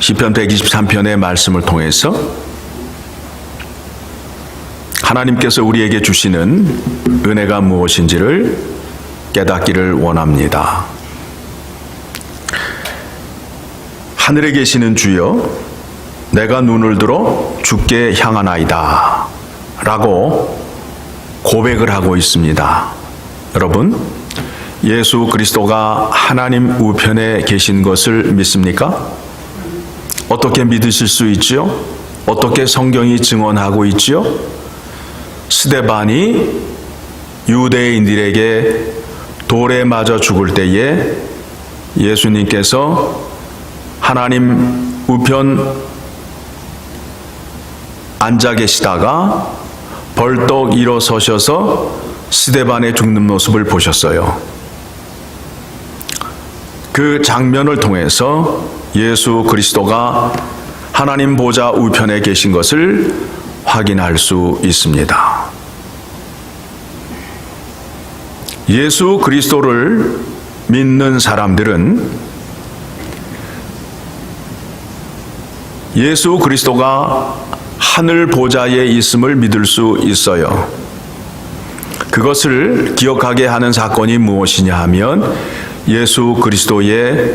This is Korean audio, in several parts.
시편 123편의 말씀을 통해서 하나님께서 우리에게 주시는 은혜가 무엇인지를 깨닫기를 원합니다. 하늘에 계시는 주여, 내가 눈을 들어 주께 향하나이다 라고 고백을 하고 있습니다. 여러분, 예수 그리스도가 하나님 우편에 계신 것을 믿습니까? 어떻게 믿으실 수 있지요? 어떻게 성경이 증언하고 있지요? 스데반이 유대인들에게 돌에 맞아 죽을 때에 예수님께서 하나님 우편 앉아 계시다가 벌떡 일어서셔서 스데반의 죽는 모습을 보셨어요. 그 장면을 통해서 예수 그리스도가 하나님 보좌 우편에 계신 것을 확인할 수 있습니다. 예수 그리스도를 믿는 사람들은 예수 그리스도가 하늘 보좌에 있음을 믿을 수 있어요. 그것을 기억하게 하는 사건이 무엇이냐 하면 예수 그리스도의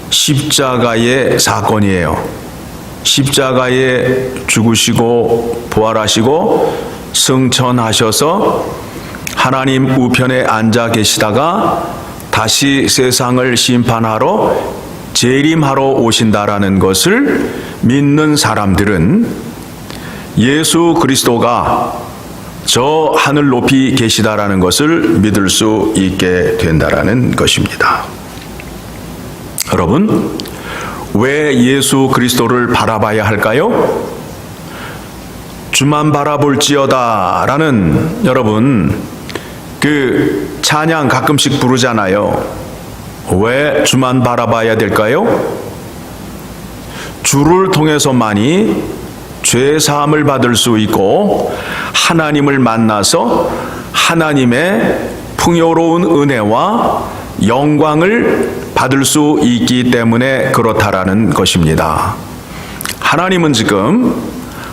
십자가의 사건이에요. 십자가에 죽으시고 부활하시고 승천하셔서 하나님 우편에 앉아 계시다가 다시 세상을 심판하러 재림하러 오신다라는 것을 믿는 사람들은 예수 그리스도가 저 하늘 높이 계시다라는 것을 믿을 수 있게 된다라는 것입니다. 여러분, 왜 예수 그리스도를 바라봐야 할까요? 주만 바라볼지어다 라는 여러분 그 찬양 가끔씩 부르잖아요. 왜 주만 바라봐야 될까요? 주를 통해서만이 죄 사함을 받을 수 있고 하나님을 만나서 하나님의 풍요로운 은혜와 영광을 받을 수 있기 때문에 그렇다라는 것입니다. 하나님은 지금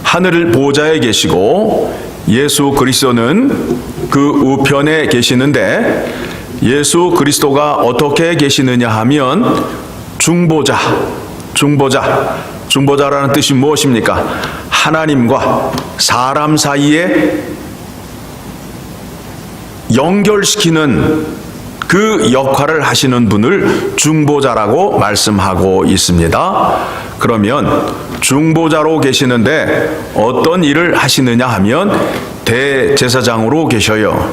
하늘 보좌에 계시고 예수 그리스도는 그 우편에 계시는데 예수 그리스도가 어떻게 계시느냐 하면 중보자라는 뜻이 무엇입니까? 하나님과 사람 사이에 연결시키는 그 역할을 하시는 분을 중보자라고 말씀하고 있습니다. 그러면 중보자로 계시는데 어떤 일을 하시느냐 하면 대제사장으로 계셔요.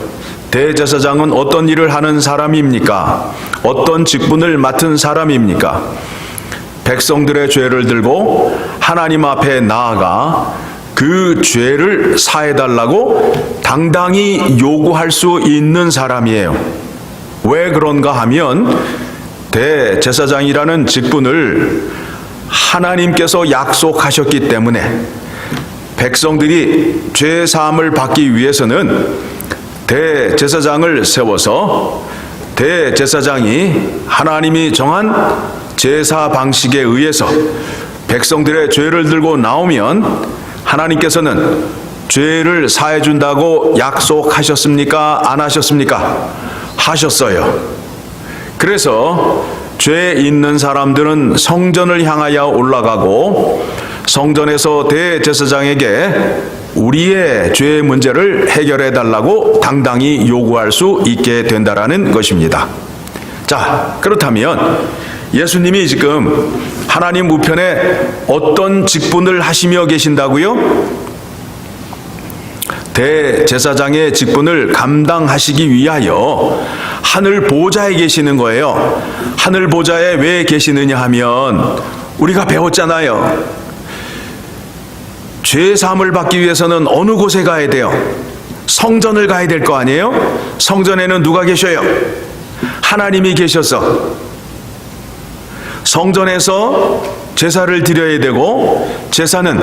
대제사장은 어떤 일을 하는 사람입니까? 어떤 직분을 맡은 사람입니까? 백성들의 죄를 들고 하나님 앞에 나아가 그 죄를 사해달라고 당당히 요구할 수 있는 사람이에요. 왜 그런가 하면 대제사장이라는 직분을 하나님께서 약속하셨기 때문에 백성들이 죄 사함을 받기 위해서는 대제사장을 세워서 대제사장이 하나님이 정한 제사 방식에 의해서 백성들의 죄를 들고 나오면 하나님께서는 죄를 사해 준다고 약속하셨습니까? 안 하셨습니까? 하셨어요. 그래서 죄 있는 사람들은 성전을 향하여 올라가고 성전에서 대제사장에게 우리의 죄 문제를 해결해 달라고 당당히 요구할 수 있게 된다라는 것입니다. 자, 그렇다면 예수님이 지금 하나님 우편에 어떤 직분을 하시며 계신다고요? 대제사장의 직분을 감당하시기 위하여 하늘 보좌에 계시는 거예요. 하늘 보좌에 왜 계시느냐 하면 우리가 배웠잖아요. 죄 사함을 받기 위해서는 어느 곳에 가야 돼요? 성전을 가야 될 거 아니에요? 성전에는 누가 계셔요? 하나님이 계셔서 성전에서 제사를 드려야 되고 제사는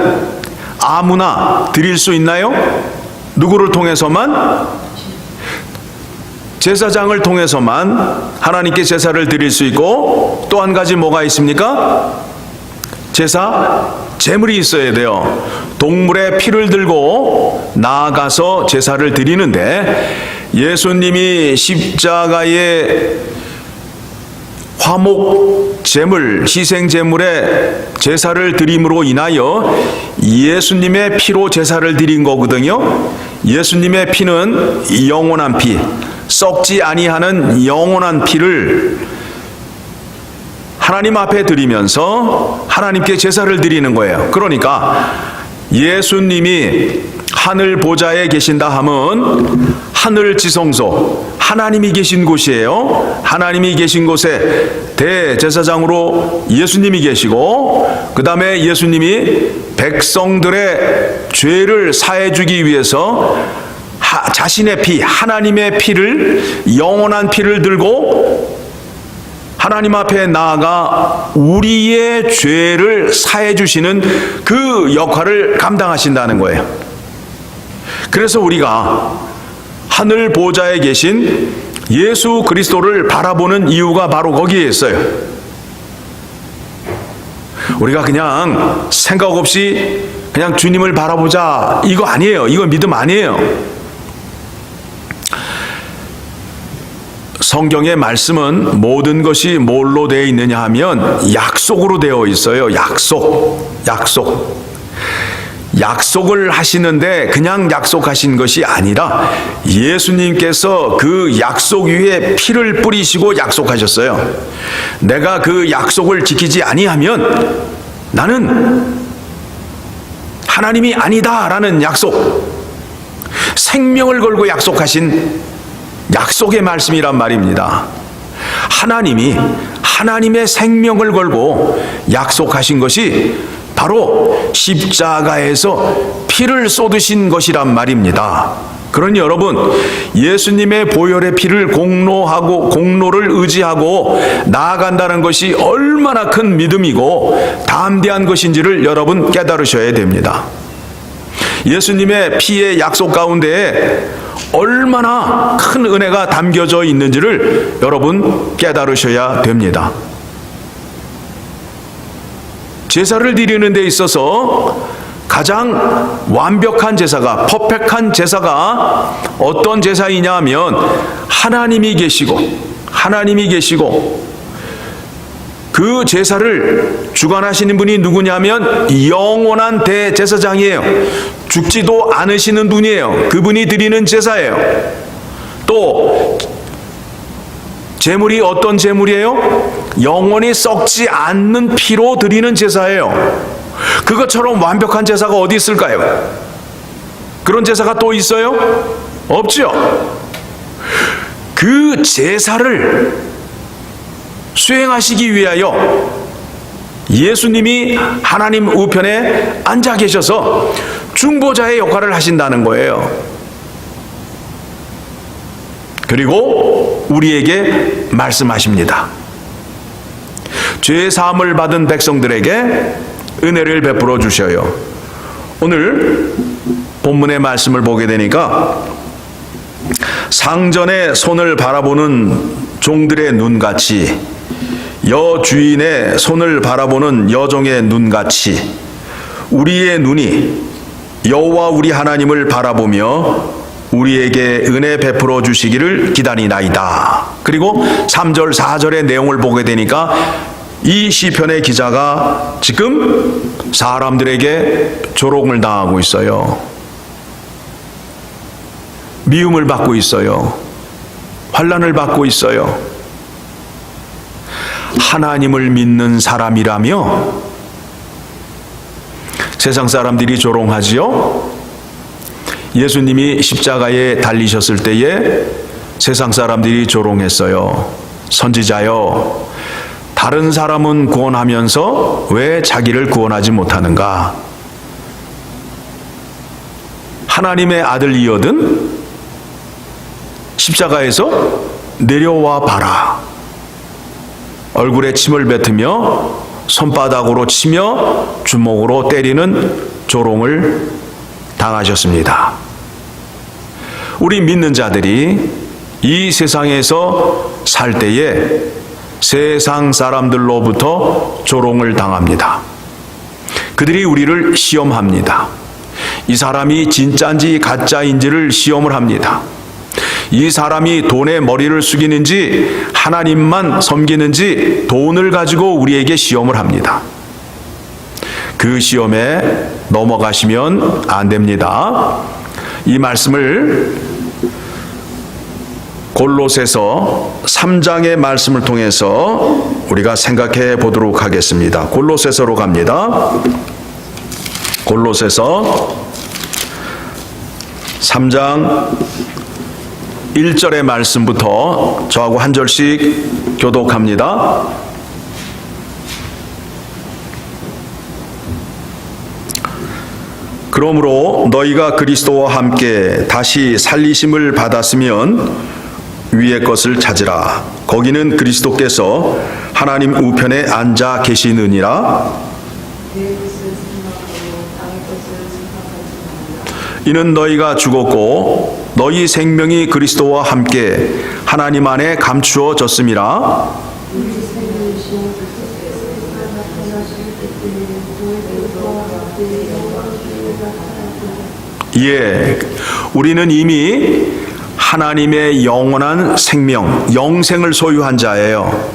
아무나 드릴 수 있나요? 누구를 통해서만? 제사장을 통해서만 하나님께 제사를 드릴 수 있고, 또 한 가지 뭐가 있습니까? 제물이 있어야 돼요. 동물의 피를 들고 나아가서 제사를 드리는데, 예수님이 십자가의 화목 제물, 희생 제물에 제사를 드림으로 인하여 예수님의 피로 제사를 드린 거거든요. 예수님의 피는 영원한 피, 썩지 아니하는 영원한 피를 하나님 앞에 드리면서 하나님께 제사를 드리는 거예요. 그러니까 예수님이 하늘 보좌에 계신다 함은 하늘 지성소, 하나님이 계신 곳이에요. 하나님이 계신 곳에 대제사장으로 예수님이 계시고, 그 다음에 예수님이 백성들의 죄를 사해 주기 위해서 자신의 피, 하나님의 피를, 영원한 피를 들고 하나님 앞에 나아가 우리의 죄를 사해 주시는 그 역할을 감당하신다는 거예요. 그래서 우리가 하늘 보좌에 계신 예수 그리스도를 바라보는 이유가 바로 거기에 있어요. 우리가 그냥 생각 없이 그냥 주님을 바라보자, 이거 아니에요. 이거 믿음 아니에요. 성경의 말씀은 모든 것이 뭘로 되어 있느냐 하면 약속으로 되어 있어요. 약속을 하시는데 그냥 약속하신 것이 아니라 예수님께서 그 약속 위에 피를 뿌리시고 약속하셨어요. 내가 그 약속을 지키지 아니하면 나는 하나님이 아니다라는 약속, 생명을 걸고 약속하신 약속의 말씀이란 말입니다. 하나님이 하나님의 생명을 걸고 약속하신 것이 바로 십자가에서 피를 쏟으신 것이란 말입니다. 그러니 여러분, 예수님의 보혈의 피를 공로를 의지하고 나아간다는 것이 얼마나 큰 믿음이고 담대한 것인지를 여러분 깨달으셔야 됩니다. 예수님의 피의 약속 가운데에 얼마나 큰 은혜가 담겨져 있는지를 여러분 깨달으셔야 됩니다. 제사를 드리는 데 있어서 가장 완벽한 제사가, 퍼펙트한 제사가 어떤 제사이냐 하면 하나님이 계시고 그 제사를 주관하시는 분이 누구냐면 영원한 대제사장이에요. 죽지도 않으시는 분이에요. 그분이 드리는 제사예요. 또 제물이 어떤 제물이에요? 영원히 썩지 않는 피로 드리는 제사예요. 그것처럼 완벽한 제사가 어디 있을까요? 그런 제사가 또 있어요? 없죠. 그 제사를 수행하시기 위하여 예수님이 하나님 우편에 앉아 계셔서 중보자의 역할을 하신다는 거예요. 그리고 우리에게 말씀하십니다. 죄 사함을 받은 백성들에게 은혜를 베풀어 주셔요. 오늘 본문의 말씀을 보게 되니까 상전의 손을 바라보는 종들의 눈같이, 여주인의 손을 바라보는 여종의 눈같이 우리의 눈이 여호와 우리 하나님을 바라보며 우리에게 은혜 베풀어 주시기를 기다리나이다. 그리고 3절 4절의 내용을 보게 되니까 이 시편의 기자가 지금 사람들에게 조롱을 당하고 있어요. 미움을 받고 있어요. 환난을 받고 있어요. 하나님을 믿는 사람이라며 세상 사람들이 조롱하지요. 예수님이 십자가에 달리셨을 때에 세상 사람들이 조롱했어요. 선지자여, 다른 사람은 구원하면서 왜 자기를 구원하지 못하는가? 하나님의 아들이거든 십자가에서 내려와 봐라. 얼굴에 침을 뱉으며 손바닥으로 치며 주먹으로 때리는 조롱을 당하셨습니다. 우리 믿는 자들이 이 세상에서 살 때에 세상 사람들로부터 조롱을 당합니다. 그들이 우리를 시험합니다. 이 사람이 진짜인지 가짜인지를 시험을 합니다. 이 사람이 돈에 머리를 숙이는지 하나님만 섬기는지 돈을 가지고 우리에게 시험을 합니다. 그 시험에 넘어가시면 안 됩니다. 이 말씀을 골로새서 3장의 말씀을 통해서 우리가 생각해 보도록 하겠습니다. 골로새서로 갑니다. 골로새서 3장 1절의 말씀부터 저하고 한 절씩 교독합니다. 그러므로 너희가 그리스도와 함께 다시 살리심을 받았으면 위의 것을 찾으라. 거기는 그리스도께서 하나님 우편에 앉아 계시느니라. 이는 너희가 죽었고 너희 생명이 그리스도와 함께 하나님 안에 감추어졌음이라. 예, 우리는 이미 하나님의 영원한 생명, 영생을 소유한 자예요.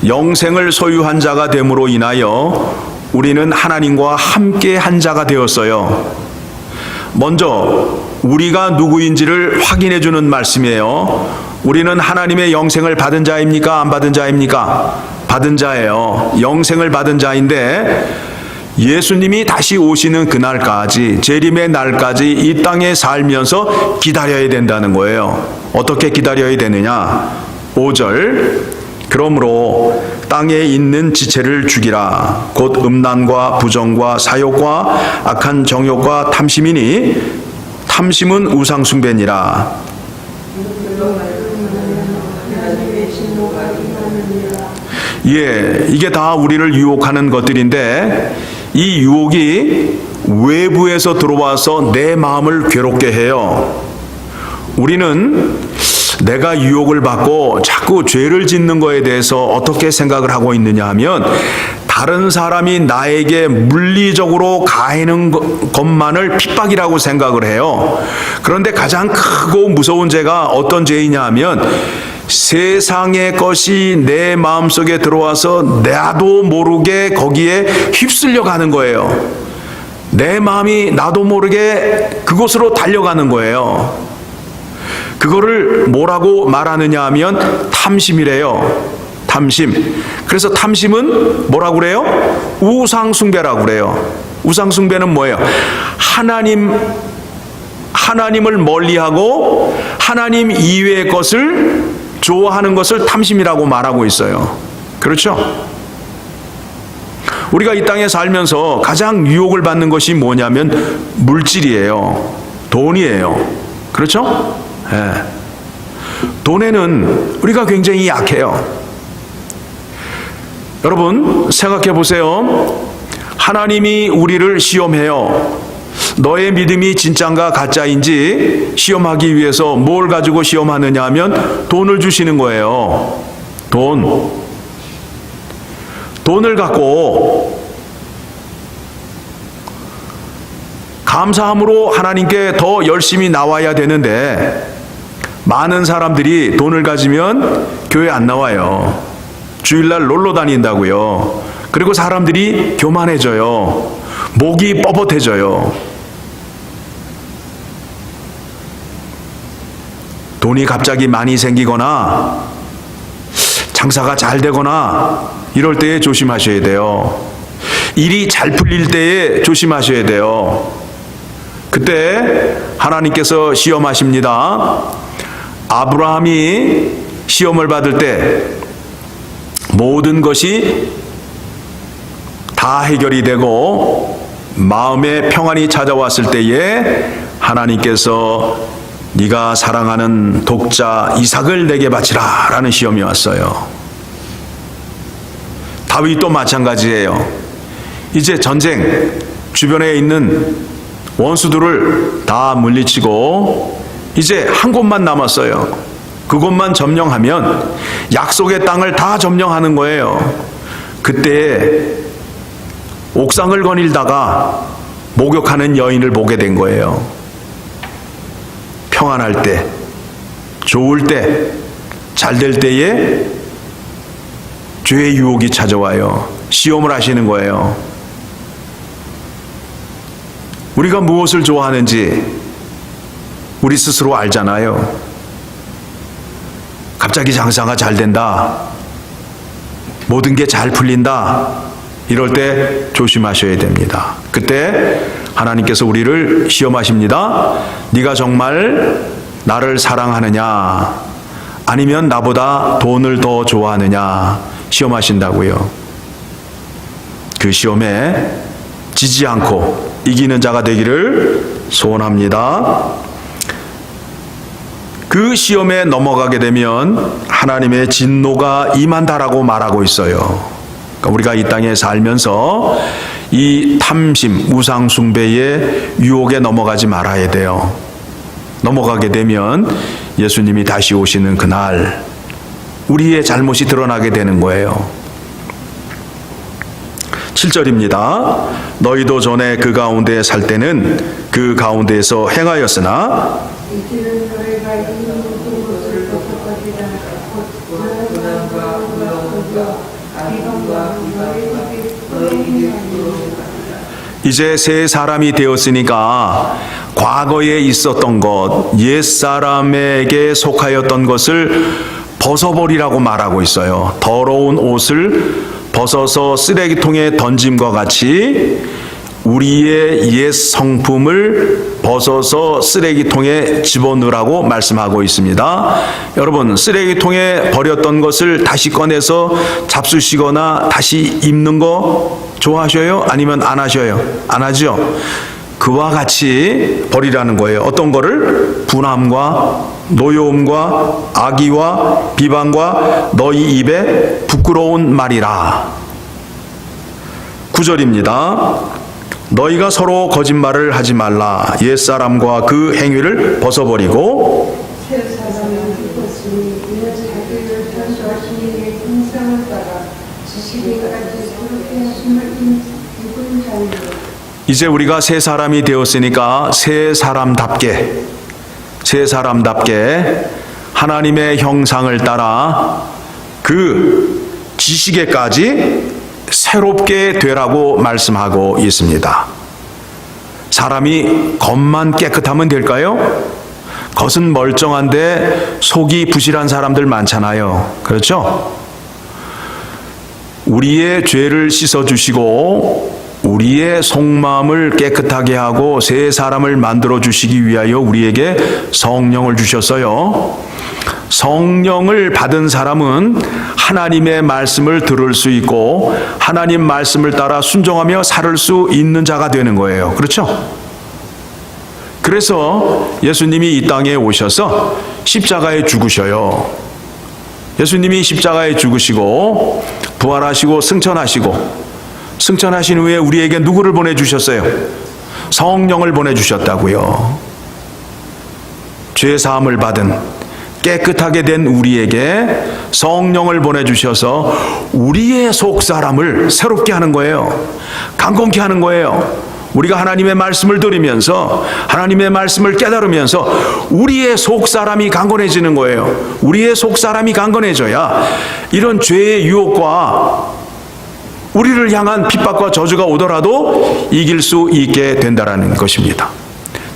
영생을 소유한 자가 됨으로 인하여 우리는 하나님과 함께 한 자가 되었어요. 먼저 우리가 누구인지를 확인해 주는 말씀이에요. 우리는 하나님의 영생을 받은 자입니까? 안 받은 자입니까? 받은 자예요. 영생을 받은 자인데 예수님이 다시 오시는 그날까지, 재림의 날까지 이 땅에 살면서 기다려야 된다는 거예요. 어떻게 기다려야 되느냐? 5절, 그러므로 땅에 있는 지체를 죽이라. 곧 음란과 부정과 사욕과 악한 정욕과 탐심이니 탐심은 우상숭배니라. 예, 이게 다 우리를 유혹하는 것들인데 이 유혹이 외부에서 들어와서 내 마음을 괴롭게 해요. 우리는 내가 유혹을 받고 자꾸 죄를 짓는 거에 대해서 어떻게 생각을 하고 있느냐 하면 다른 사람이 나에게 물리적으로 가해는 것만을 핍박이라고 생각을 해요. 그런데 가장 크고 무서운 죄가 어떤 죄이냐 하면 세상의 것이 내 마음속에 들어와서 나도 모르게 거기에 휩쓸려 가는 거예요. 내 마음이 나도 모르게 그곳으로 달려가는 거예요. 그거를 뭐라고 말하느냐 하면 탐심이래요. 탐심. 그래서 탐심은 뭐라고 그래요? 우상숭배라고 그래요. 우상숭배는 뭐예요? 하나님을 멀리하고 하나님 이외의 것을 좋아하는 것을 탐심이라고 말하고 있어요. 그렇죠? 우리가 이 땅에 살면서 가장 유혹을 받는 것이 뭐냐면 물질이에요. 돈이에요. 그렇죠? 네. 돈에는 우리가 굉장히 약해요. 여러분 생각해 보세요. 하나님이 우리를 시험해요. 너의 믿음이 진짜인가 가짜인지 시험하기 위해서 뭘 가지고 시험하느냐 하면 돈을 주시는 거예요. 돈을 갖고 감사함으로 하나님께 더 열심히 나와야 되는데 많은 사람들이 돈을 가지면 교회 안 나와요. 주일날 놀러 다닌다고요. 그리고 사람들이 교만해져요. 목이 뻣뻣해져요. 돈이 갑자기 많이 생기거나 장사가 잘 되거나 이럴 때에 조심하셔야 돼요. 일이 잘 풀릴 때에 조심하셔야 돼요. 그때 하나님께서 시험하십니다. 아브라함이 시험을 받을 때 모든 것이 다 해결이 되고 마음에 평안이 찾아왔을 때에 하나님께서 네가 사랑하는 독자 이삭을 내게 바치라 라는 시험이 왔어요. 다윗도 마찬가지예요. 이제 전쟁, 주변에 있는 원수들을 다 물리치고 이제 한 곳만 남았어요. 그것만 점령하면 약속의 땅을 다 점령하는 거예요. 그때 옥상을 거닐다가 목욕하는 여인을 보게 된 거예요. 평안할 때, 좋을 때, 잘 될 때에 죄의 유혹이 찾아와요. 시험을 하시는 거예요. 우리가 무엇을 좋아하는지 우리 스스로 알잖아요. 갑자기 장사가 잘 된다, 모든 게 잘 풀린다, 이럴 때 조심하셔야 됩니다. 그때 하나님께서 우리를 시험하십니다. 네가 정말 나를 사랑하느냐, 아니면 나보다 돈을 더 좋아하느냐 시험하신다고요. 그 시험에 지지 않고 이기는 자가 되기를 소원합니다. 그 시험에 넘어가게 되면 하나님의 진노가 임한다라고 말하고 있어요. 그러니까 우리가 이 땅에 살면서 이 탐심, 우상 숭배의 유혹에 넘어가지 말아야 돼요. 넘어가게 되면 예수님이 다시 오시는 그날 우리의 잘못이 드러나게 되는 거예요. 7절입니다. 너희도 전에 그 가운데 살 때는 그 가운데에서 행하였으나 이제 새 사람이 되었으니까 과거에 있었던 것, 옛사람에게 속하였던 것을 벗어버리라고 말하고 있어요. 더러운 옷을 벗어서 쓰레기통에 던짐과 같이 우리의 옛 성품을 벗어서 쓰레기통에 집어넣으라고 말씀하고 있습니다. 여러분, 쓰레기통에 버렸던 것을 다시 꺼내서 잡수시거나 다시 입는 거 좋아하셔요? 아니면 안 하셔요? 안 하죠? 그와 같이 버리라는 거예요. 어떤 거를? 분함과 노여움과 악의와 비방과 너희 입에 부끄러운 말이라. 9절입니다. 너희가 서로 거짓말을 하지 말라. 옛사람과 그 행위를 벗어버리고 새 사람이 되었으니 이는 자기를 변조하신 이의 형상을 따라 지식에까지 새롭게 하심을 입은 자니라. 이제 우리가 새 사람이 되었으니까 새 사람답게 하나님의 형상을 따라 그 지식에까지 새롭게 되라고 말씀하고 있습니다. 사람이 겉만 깨끗하면 될까요? 겉은 멀쩡한데 속이 부실한 사람들 많잖아요. 그렇죠? 우리의 죄를 씻어주시고 우리의 속마음을 깨끗하게 하고 새 사람을 만들어 주시기 위하여 우리에게 성령을 주셨어요. 성령을 받은 사람은 하나님의 말씀을 들을 수 있고 하나님 말씀을 따라 순종하며 살 수 있는 자가 되는 거예요. 그렇죠? 그래서 예수님이 이 땅에 오셔서 십자가에 죽으셔요. 예수님이 십자가에 죽으시고 부활하시고 승천하신 후에 우리에게 누구를 보내주셨어요? 성령을 보내주셨다고요. 죄사함을 받은 깨끗하게 된 우리에게 성령을 보내주셔서 우리의 속사람을 새롭게 하는 거예요. 강건케 하는 거예요. 우리가 하나님의 말씀을 들으면서 하나님의 말씀을 깨달으면서 우리의 속사람이 강건해지는 거예요. 우리의 속사람이 강건해져야 이런 죄의 유혹과 우리를 향한 핍박과 저주가 오더라도 이길 수 있게 된다는 것입니다.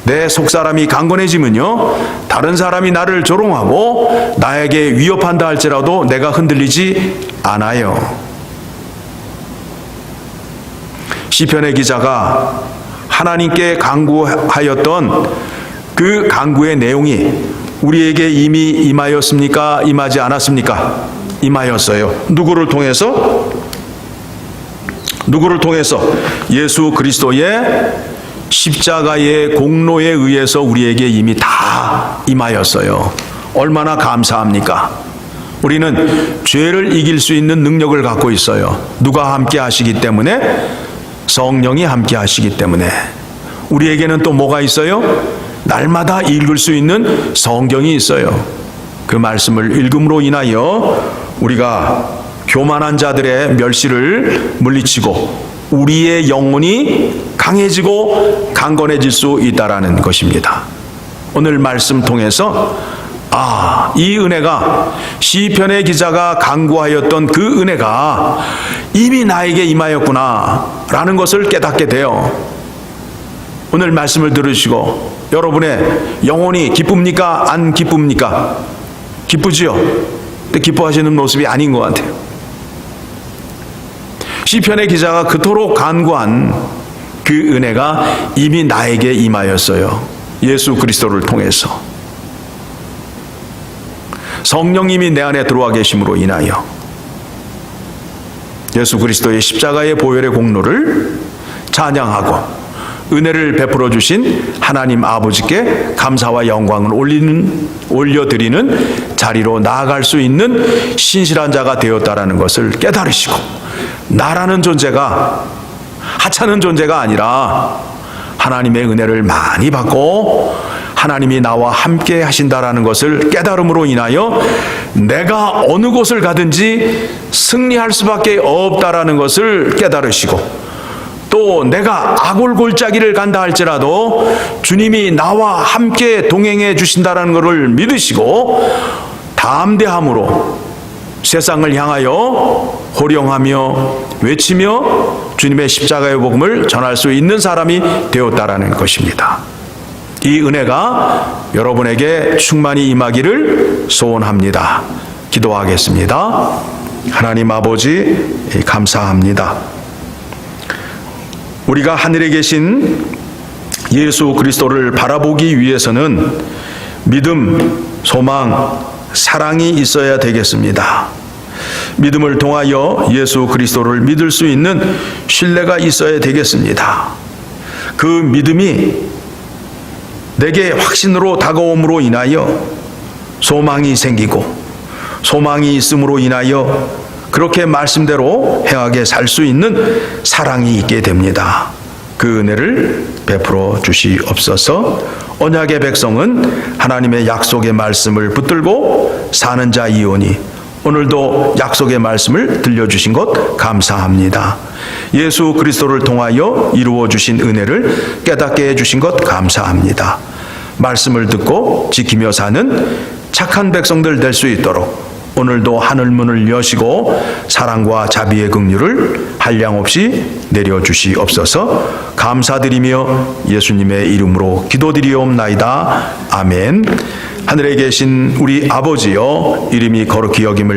내 속사람이 강건해지면요, 다른 사람이 나를 조롱하고 나에게 위협한다 할지라도 내가 흔들리지 않아요. 시편의 기자가 하나님께 간구하였던 그 간구의 내용이 우리에게 이미 임하였습니까? 임하지 않았습니까? 임하였어요. 누구를 통해서? 예수 그리스도의 십자가의 공로에 의해서 우리에게 이미 다 임하였어요. 얼마나 감사합니까? 우리는 죄를 이길 수 있는 능력을 갖고 있어요. 누가 함께 하시기 때문에? 성령이 함께 하시기 때문에. 우리에게는 또 뭐가 있어요? 날마다 읽을 수 있는 성경이 있어요. 그 말씀을 읽음으로 인하여 우리가 교만한 자들의 멸시를 물리치고 우리의 영혼이 강해지고 강건해질 수 있다라는 것입니다. 오늘 말씀 통해서 이 은혜가 시편의 기자가 간구하였던 그 은혜가 이미 나에게 임하였구나 라는 것을 깨닫게 돼요. 오늘 말씀을 들으시고 여러분의 영혼이 기쁩니까? 안 기쁩니까? 기쁘지요? 근데 기뻐하시는 모습이 아닌 것 같아요. 시편의 기자가 그토록 간구한 그 은혜가 이미 나에게 임하였어요. 예수 그리스도를 통해서 성령님이 내 안에 들어와 계심으로 인하여 예수 그리스도의 십자가의 보혈의 공로를 찬양하고 은혜를 베풀어 주신 하나님 아버지께 감사와 영광을 올려드리는 자리로 나아갈 수 있는 신실한 자가 되었다라는 것을 깨달으시고 나라는 존재가 하찮은 존재가 아니라 하나님의 은혜를 많이 받고 하나님이 나와 함께 하신다라는 것을 깨달음으로 인하여 내가 어느 곳을 가든지 승리할 수밖에 없다라는 것을 깨달으시고 또 내가 아골골짜기를 간다 할지라도 주님이 나와 함께 동행해 주신다라는 것을 믿으시고 담대함으로 세상을 향하여 호령하며 외치며 주님의 십자가의 복음을 전할 수 있는 사람이 되었다라는 것입니다. 이 은혜가 여러분에게 충만히 임하기를 소원합니다. 기도하겠습니다. 하나님 아버지 감사합니다. 우리가 하늘에 계신 예수 그리스도를 바라보기 위해서는 믿음, 소망, 사랑이 있어야 되겠습니다. 믿음을 통하여 예수 그리스도를 믿을 수 있는 신뢰가 있어야 되겠습니다. 그 믿음이 내게 확신으로 다가옴으로 인하여 소망이 생기고 소망이 있음으로 인하여 그렇게 말씀대로 행하게 살 수 있는 사랑이 있게 됩니다. 그 은혜를 베풀어 주시옵소서. 언약의 백성은 하나님의 약속의 말씀을 붙들고 사는 자이오니 오늘도 약속의 말씀을 들려주신 것 감사합니다. 예수 그리스도를 통하여 이루어 주신 은혜를 깨닫게 해주신 것 감사합니다. 말씀을 듣고 지키며 사는 착한 백성들 될 수 있도록 오늘도 하늘문을 여시고 사랑과 자비의 긍휼을 한량없이 내려주시옵소서. 감사드리며 예수님의 이름으로 기도드리옵나이다. 아멘. 하늘에 계신 우리 아버지여, 이름이 거룩히 여김을